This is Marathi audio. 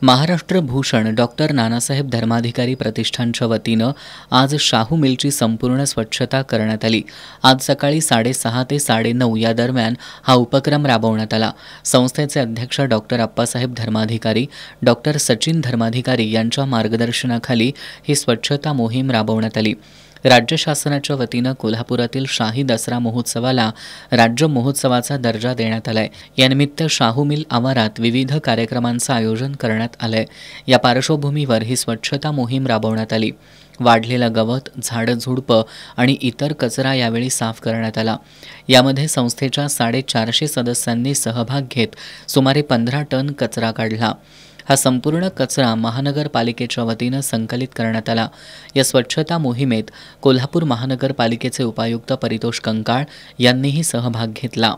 महाराष्ट्र भूषण डॉक्टर नानासाहेब धर्माधिकारी प्रतिष्ठानच्या वतीनं आज शाहू मिलची संपूर्ण स्वच्छता करण्यात आली। आज सकाळी 6:30 ते 9:30 या दरम्यान हा उपक्रम राबवण्यात आला। संस्थेचे अध्यक्ष डॉक्टर अप्पासाहेब धर्माधिकारी, डॉक्टर सचिन धर्माधिकारी यांच्या मार्गदर्शनाखाली ही स्वच्छता मोहीम राबवण्यात आली। राज्य शासनाच्या वतीनं कोल्हापुरातील शाही दसरा महोत्सवाला राज्य महोत्सवाचा दर्जा देण्यात आलाय। यानिमित्त शाहू मिल आवारात विविध कार्यक्रमांचं आयोजन करण्यात आलंय। या पार्श्वभूमीवर ही स्वच्छता मोहीम राबवण्यात आली। वाढलेलं गवत, झाडझुडपं आणि इतर कचरा यावेळी साफ करण्यात आला। यामध्ये संस्थेच्या 450 सदस्यांनी सहभाग घेत सुमारे 15 टन कचरा काढला। हा संपूर्ण कचरा महानगरपालिकेच्या वतीनं संकलित करण्यात आला। या स्वच्छता मोहिमेत कोल्हापूर महानगरपालिकेचे उपायुक्त परितोष कंकाळ यांनीही सहभाग घेतला।